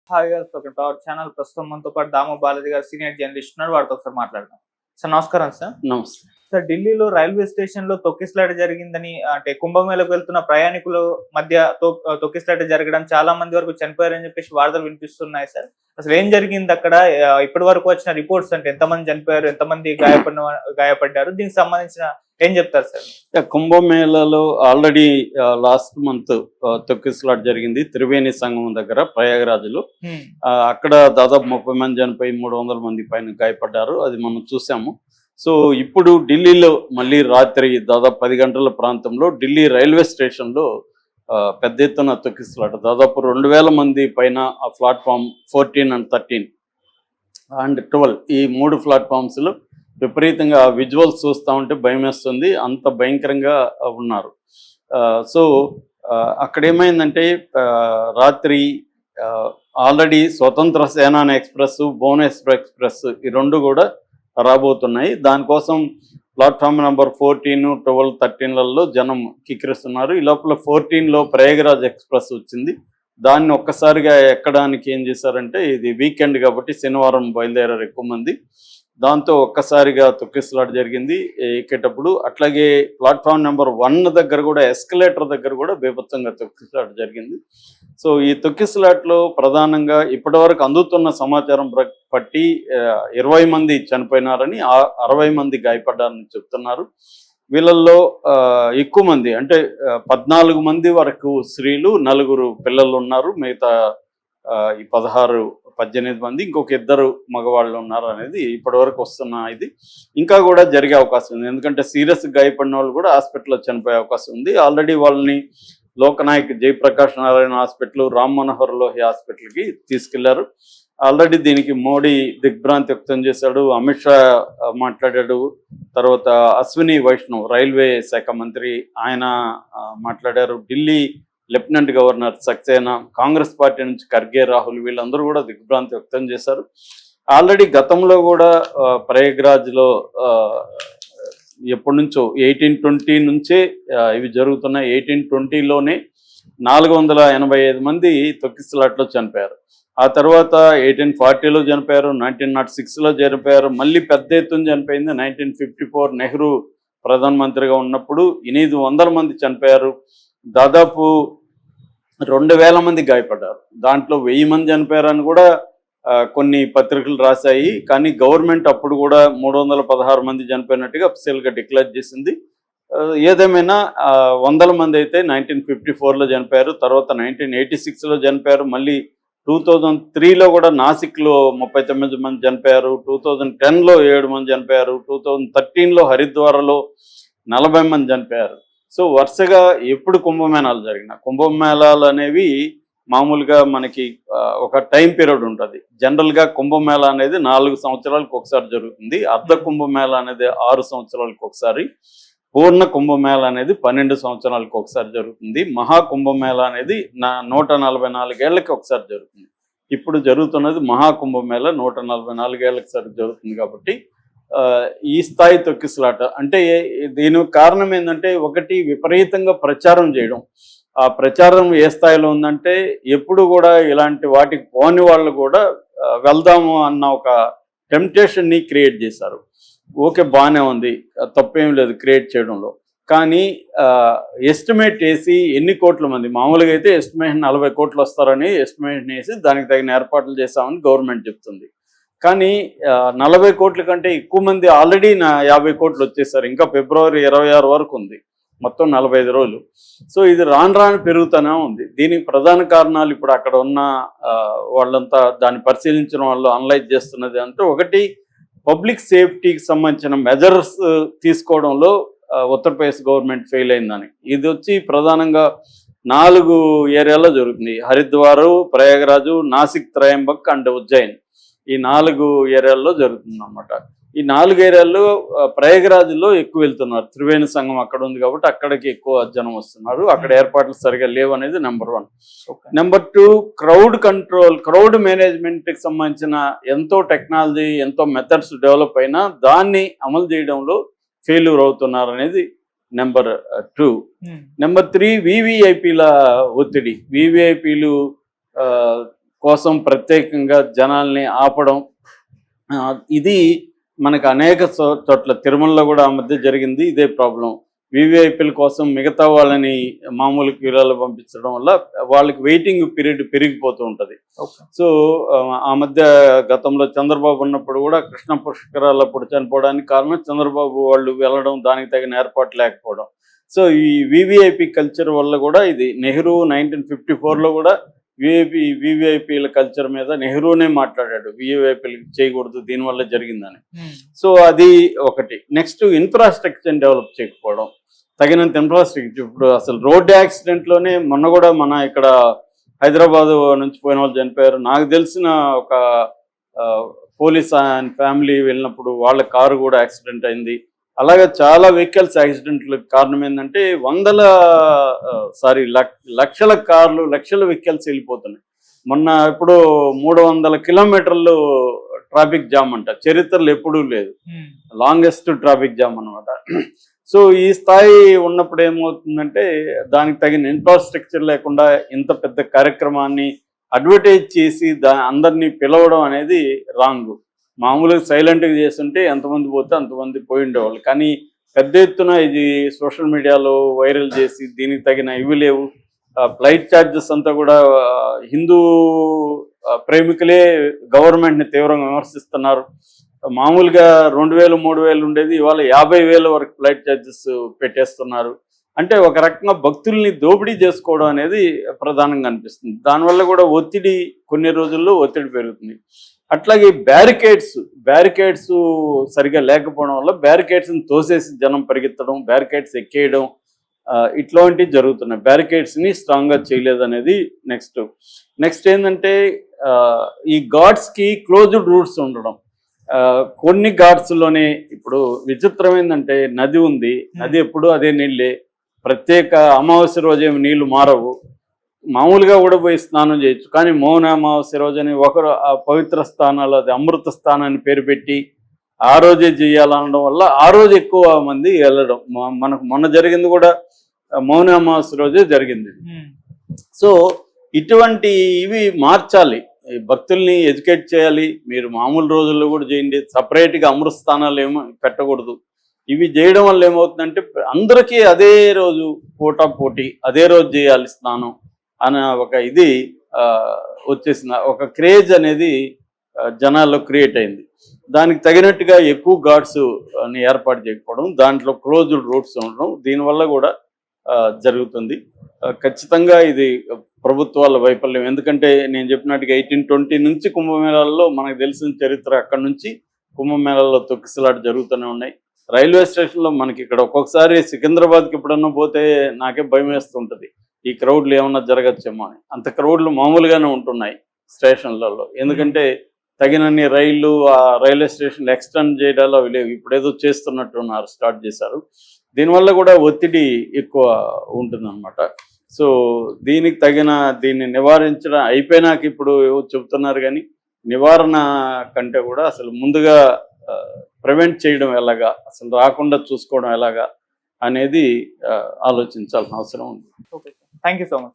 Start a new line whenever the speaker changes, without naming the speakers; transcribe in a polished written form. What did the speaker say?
Hi గారు, welcome to our channel. ప్రస్తుతం మనతో పాటు దాము బాలాజీ గారు సీనియర్ జర్నలిస్ట్ ఉన్నారు. వారితో ఒకసారి మాట్లాడదాం. సార్ నమస్కారం సార్.
నమస్తే.
సార్, ఢిల్లీలో రైల్వే స్టేషన్ లో తొక్కిసలాట జరిగిందని, అంటే కుంభమేళకు వెళ్తున్న ప్రయాణికుల మధ్య తొక్కిసలాట జరగడం, చాలా మంది వరకు చనిపోయారని చెప్పేసి వార్తలు వినిపిస్తున్నాయి సార్. అసలు ఏం జరిగింది అక్కడ? ఇప్పటి వరకు వచ్చిన రిపోర్ట్స్ అంటే ఎంతమంది చనిపోయారు, ఎంతమంది గాయపడ్డారు, దీనికి సంబంధించిన ఏం చెప్తారు సార్?
కుంభమేళలో ఆల్రెడీ లాస్ట్ మంత్ తొక్కిసలాట జరిగింది త్రివేణి సంగమం దగ్గర ప్రయాగరాజ్లో. అక్కడ దాదాపు 30 మంది చనిపోయి 300 మంది పైన గాయపడ్డారు. అది మనం చూసాము. సో ఇప్పుడు ఢిల్లీలో మళ్ళీ రాత్రి దాదాపు 10 గంటల ప్రాంతంలో ఢిల్లీ రైల్వే స్టేషన్లో పెద్ద ఎత్తున తొక్కిసలాట, దాదాపు 2000 మంది పైన ఆ ప్లాట్ఫామ్ 14 and 13 and 12 ఈ 3 ప్లాట్ఫామ్స్లో విపరీతంగా విజువల్స్ చూస్తూ ఉంటే భయం వేస్తుంది, అంత భయంకరంగా ఉన్నారు. సో అక్కడ ఏమైందంటే రాత్రి ఆల్రెడీ స్వతంత్ర సేనాని ఎక్స్ప్రెస్, భువనేశ్వర్ ఎక్స్ప్రెస్ ఈ రెండు కూడా రాబోతున్నాయి. దానికోసం ప్లాట్ఫామ్ నెంబర్ 14, 12, 13లలో జనం కిక్కిరిస్తున్నారు. ఈ లోపల 14లో ప్రయాగరాజ్ ఎక్స్ప్రెస్ వచ్చింది. దాన్ని ఒక్కసారిగా ఎక్కడానికి ఏం చేశారంటే, ఇది వీకెండ్ కాబట్టి శనివారం బయలుదేరారు ఎక్కువ మంది. దాంతో ఒక్కసారిగా తొక్కిసలాట జరిగింది ఎక్కేటప్పుడు. అట్లాగే ప్లాట్ఫామ్ నెంబర్ 1 దగ్గర కూడా, ఎస్కలేటర్ దగ్గర కూడా బీభత్సంగా తొక్కిసలాట జరిగింది. సో ఈ తొక్కిసలాటలో ప్రధానంగా ఇప్పటివరకు అందుతున్న సమాచారం బట్టి 20 మంది చనిపోయినారని, 60 మంది గాయపడ్డారని చెప్తున్నారు. వీళ్ళల్లో ఎక్కువ మంది అంటే 14 మంది వరకు స్త్రీలు, 4 పిల్లలు ఉన్నారు. మిగతా ఈ 16-18 మంది, ఇంకొక 2 మగవాళ్ళు ఉన్నారు అనేది ఇప్పటివరకు వస్తున్న ఇది. ఇంకా కూడా జరిగే అవకాశం ఉంది, ఎందుకంటే సీరియస్ గాయపడిన వాళ్ళు కూడా హాస్పిటల్లో చనిపోయే అవకాశం ఉంది. ఆల్రెడీ వాళ్ళని లోకనాయక్ జయప్రకాష్ నారాయణ హాస్పిటల్, రామ్ మనోహర్ లోహి హాస్పిటల్కి తీసుకెళ్లారు. ఆల్రెడీ దీనికి మోడీ దిగ్భ్రాంతి వ్యక్తం చేశాడు, అమిత్ షా మాట్లాడాడు, తర్వాత అశ్విని వైష్ణవ్ రైల్వే శాఖ మంత్రి ఆయన మాట్లాడారు, Delhi lieutenant governor Saxena, Congress party నుంచి ఖర్గే, రాహుల్ వీళ్ళందరూ కూడా దిగ్భ్రాంతి వ్యక్తం చేశారు. ఆల్రెడీ గతంలో కూడా ప్రయాగ్రాజ్లో ఎప్పటి నుంచో 1820 నుంచే ఇవి జరుగుతున్నాయి. 1820లోనే 485 మంది తొక్కిసలాట్లో చనిపోయారు. ఆ తర్వాత 1840లో చనిపోయారు, 1906లో చనిపోయారు, మళ్ళీ పెద్ద ఎత్తున చనిపోయింది 1954 నెహ్రూ ప్రధానమంత్రిగా ఉన్నప్పుడు 800 మంది చనిపోయారు. దాదాపు 2000 మంది గాయపడ్డారు. దాంట్లో 1000 మంది చనిపోయారని కూడా కొన్ని పత్రికలు రాశాయి. కానీ గవర్నమెంట్ అప్పుడు కూడా 316 మంది చనిపోయినట్టుగా అఫీషియల్గా డిక్లేర్ చేసింది. ఏదేమైనా 100 మంది అయితే 1954లో చనిపోయారు, తర్వాత 1986లో చనిపోయారు, మళ్ళీ 2003లో కూడా నాసిక్లో 39 మంది చనిపోయారు, 2010లో 7 మంది చనిపోయారు, 2013లో హరిద్వార్లో 40 మంది చనిపోయారు. సో వరుసగా ఎప్పుడు కుంభమేళాలు జరిగిన, కుంభమేళాలు అనేవి మామూలుగా మనకి ఒక టైం పీరియడ్ ఉంటుంది. జనరల్గా కుంభమేళ అనేది 4 సంవత్సరాలకు ఒకసారి జరుగుతుంది, అర్ధ కుంభమేళ అనేది 6 సంవత్సరాలకు ఒకసారి, పూర్ణ కుంభమేళ అనేది 12 సంవత్సరాలకు ఒకసారి జరుగుతుంది, మహాకుంభమేళ అనేది 144 ఏళ్ళకి ఒకసారి జరుగుతుంది. ఇప్పుడు జరుగుతున్నది మహాకుంభమేళ 144 ఏళ్ళకి సరి జరుగుతుంది. కాబట్టి ఈ స్థాయి తొక్కిసలాట అంటే దీనికి కారణం ఏంటంటే, ఒకటి విపరీతంగా ప్రచారం చేయడం. ఆ ప్రచారం ఏ స్థాయిలో ఉందంటే, ఎప్పుడు కూడా ఇలాంటి వాటికి పోని వాళ్ళు కూడా వెళ్దాము అన్న ఒక టెంప్టేషన్ని క్రియేట్ చేశారు. ఓకే, బాగానే ఉంది, తప్పేం లేదు క్రియేట్ చేయడంలో. కానీ ఎస్టిమేట్ వేసి ఎన్ని కోట్ల మంది, మామూలుగా అయితే ఎస్టిమేషన్ 40 కోట్లు వస్తారని ఎస్టిమేషన్ వేసి దానికి తగిన ఏర్పాట్లు చేశామని గవర్నమెంట్ చెప్తుంది. కానీ 40 కోట్ల కంటే ఎక్కువ మంది ఆల్రెడీ 50 కోట్లు వచ్చేసారు. ఇంకా ఫిబ్రవరి 26 వరకు ఉంది, మొత్తం 45 రోజులు. సో ఇది రాను పెరుగుతూనే ఉంది. దీనికి ప్రధాన కారణాలు ఇప్పుడు అక్కడ ఉన్న వాళ్ళంతా దాన్ని పరిశీలించిన వాళ్ళు అనలైజ్ చేస్తున్నది అంటే, ఒకటి పబ్లిక్ సేఫ్టీకి సంబంధించిన మెజర్స్ తీసుకోవడంలో ఉత్తరప్రదేశ్ గవర్నమెంట్ ఫెయిల్ అయిందని. ఇది వచ్చి ప్రధానంగా 4 ఏరియాల్లో జరుగుతుంది: హరిద్వారు, ప్రయాగరాజు, నాసిక్, త్రయంబక్ అండ్ ఉజ్జయిన్. ఈ 4 ఏరియాల్లో జరుగుతుంది అన్నమాట. ఈ 4 ఏరియాల్లో ప్రయాగరాజ్లో ఎక్కువ వెళ్తున్నారు, త్రివేణి సంఘం అక్కడ ఉంది కాబట్టి అక్కడికి ఎక్కువ జనం వస్తున్నారు. అక్కడ ఏర్పాట్లు సరిగా లేవు అనేది number 1. Number 2, crowd control, crowd మేనేజ్మెంట్కి సంబంధించిన ఎంతో టెక్నాలజీ, ఎంతో మెథడ్స్ డెవలప్ అయినా దాన్ని అమలు చేయడంలో ఫెయిల్యూర్ అవుతున్నారు అనేది నెంబర్ 2. నెంబర్ 3, వివిఐపీల ఒత్తిడి. వివిఐపీలు కోసం ప్రత్యేకంగా జనాల్ని ఆపడం, ఇది మనకు అనేక చోట్ల తిరుమలలో కూడా ఆ మధ్య జరిగింది ఇదే ప్రాబ్లం. వివిఐపీల కోసం మిగతా వాళ్ళని మామూలు క్యూలలో పంపించడం వల్ల వాళ్ళకి వెయిటింగ్ పీరియడ్ పెరిగిపోతూ ఉంటుంది. సో ఆ మధ్య గతంలో చంద్రబాబు ఉన్నప్పుడు కూడా కృష్ణ పుష్కరాలప్పుడు చనిపోవడానికి కారణం చంద్రబాబు వాళ్ళు వెళ్ళడం, దానికి తగిన ఏర్పాటు లేకపోవడం. సో ఈ వివిఐపి కల్చర్ వల్ల కూడా ఇది నెహ్రూ 1954లో కూడా వివిఐపీల కల్చర్ మీద నెహ్రూనే మాట్లాడాడు, వివిఐపీలు చేయకూడదు, దీనివల్ల జరిగిందని. సో అది ఒకటి. నెక్స్ట్ ఇన్ఫ్రాస్ట్రక్చర్ డెవలప్ చేయకపోవడం, తగినంత ఇన్ఫ్రాస్ట్రక్చర్. ఇప్పుడు అసలు రోడ్ యాక్సిడెంట్లోనే మొన్న కూడా మన ఇక్కడ హైదరాబాద్ నుంచి పోయిన వాళ్ళు చనిపోయారు. నాకు తెలిసిన ఒక పోలీస్ అండ్ ఫ్యామిలీ వెళ్ళినప్పుడు వాళ్ళ కారు కూడా యాక్సిడెంట్ అయింది. అలాగే చాలా వెహికల్స్ యాక్సిడెంట్లకు కారణం ఏంటంటే లక్షల కార్లు, లక్షల వెహికల్స్ వెళ్ళిపోతున్నాయి. మొన్న ఇప్పుడు 300 కిలోమీటర్లు ట్రాఫిక్ జామ్ అంట, చరిత్రలో ఎప్పుడూ లేదు, లాంగెస్ట్ ట్రాఫిక్ జామ్ అనమాట. సో ఈ స్థాయి ఉన్నప్పుడు ఏమవుతుందంటే దానికి తగిన ఇన్ఫ్రాస్ట్రక్చర్ లేకుండా ఇంత పెద్ద కార్యక్రమాన్ని అడ్వర్టైజ్ చేసి అందరినీ పిలవడం అనేది రాంగ్. మామూలుగా సైలెంట్గా చేస్తుంటే ఎంతమంది పోతే అంతమంది పోయి ఉండేవాళ్ళు. కానీ పెద్ద ఎత్తున ఇది సోషల్ మీడియాలో వైరల్ చేసి దీనికి తగిన ఇవి లేవు. ఫ్లైట్ ఛార్జెస్ అంతా కూడా హిందూ ప్రేమికులే గవర్నమెంట్ని తీవ్రంగా విమర్శిస్తున్నారు. మామూలుగా 2000, 3000 ఉండేది ఇవాళ 50,000 వరకు ఫ్లైట్ ఛార్జెస్ పెట్టేస్తున్నారు. అంటే ఒక రకంగా భక్తుల్ని దోపిడీ చేసుకోవడం అనేది ప్రధానంగా అనిపిస్తుంది. దానివల్ల కూడా కొన్ని రోజుల్లో ఒత్తిడి పెరుగుతుంది. అట్లాగే బ్యారికేడ్స్ సరిగా లేకపోవడం వల్ల బ్యారికేడ్స్ని తోసేసి జనం పరిగెత్తడం, బ్యారికేడ్స్ ఎక్కేయడం, ఇట్లాంటివి జరుగుతున్నాయి. బ్యారికేడ్స్ని స్ట్రాంగ్గా చేయలేదనేది నెక్స్ట్ ఏంటంటే ఈ ఘాట్స్కి క్లోజ్డ్ రూట్స్ ఉండడం. కొన్ని ఘాట్స్లోనే ఇప్పుడు విచిత్రం ఏంటంటే నది ఉంది, నది ఎప్పుడు అదే నీళ్ళే, ప్రత్యేక అమావాస్య రోజేమి నీళ్లు మారవు, మామూలుగా కూడా పోయి స్నానం చేయొచ్చు. కానీ మౌన అమావాస్య రోజని ఒకరు ఆ పవిత్ర స్థానాలు, అది అమృత స్థానాన్ని పేరు పెట్టి ఆ రోజే చేయాలనడం వల్ల ఆ రోజు ఎక్కువ మంది వెళ్ళడం. మనకు మొన్న జరిగింది కూడా మౌన అమావాస్య రోజే జరిగింది. సో ఇటువంటి ఇవి మార్చాలి, భక్తుల్ని ఎడ్యుకేట్ చేయాలి. మీరు మామూలు రోజుల్లో కూడా చేయండి, సపరేట్గా అమృత స్థానాలు ఏమో పెట్టకూడదు. ఇవి చేయడం వల్ల ఏమవుతుందంటే అందరికీ అదే రోజు పోటీ అదే రోజు చేయాలి స్నానం అనే ఒక ఇది వచ్చేసిన ఒక క్రేజ్ అనేది జనాల్లో క్రియేట్ అయింది. దానికి తగినట్టుగా ఎక్కువ ఘాట్స్ ఏర్పాటు చేయకపోవడం, దాంట్లో క్లోజ్డ్ రూట్స్ ఉండడం, దీనివల్ల కూడా జరుగుతుంది. ఖచ్చితంగా ఇది ప్రభుత్వాల వైఫల్యం. ఎందుకంటే నేను చెప్పినట్టుగా 1820 నుంచి కుంభమేళాల్లో మనకు తెలిసిన చరిత్ర, అక్కడి నుంచి కుంభమేళాల్లో తొక్కిసలాట జరుగుతూనే ఉన్నాయి. రైల్వే స్టేషన్లో మనకి ఇక్కడ ఒక్కొక్కసారి సికింద్రాబాద్కి ఎప్పుడన్నా పోతే నాకే భయం వేస్తుంటుంది, ఈ క్రౌడ్లు ఏమన్నా జరగచ్చేమో అని. అంత క్రౌడ్లు మామూలుగానే ఉంటున్నాయి స్టేషన్లలో. ఎందుకంటే తగినన్ని రైళ్లు ఆ రైల్వే స్టేషన్లు ఎక్స్టెండ్ చేయడాలు అవి లేవు. ఇప్పుడు ఏదో చేస్తున్నట్టున్నారు, స్టార్ట్ చేశారు. దీనివల్ల కూడా ఒత్తిడి ఎక్కువ ఉంటుందన్నమాట. సో దీన్ని నివారించడం అయిపోయినాక ఇప్పుడు చెబుతున్నారు, కానీ నివారణ కంటే కూడా అసలు ముందుగా ప్రివెంట్ చేయడం ఎలాగా, అసలు రాకుండా చూసుకోవడం ఎలాగా అనేది ఆలోచించాల్సిన అవసరం ఉంది.
Okay, thank you so much.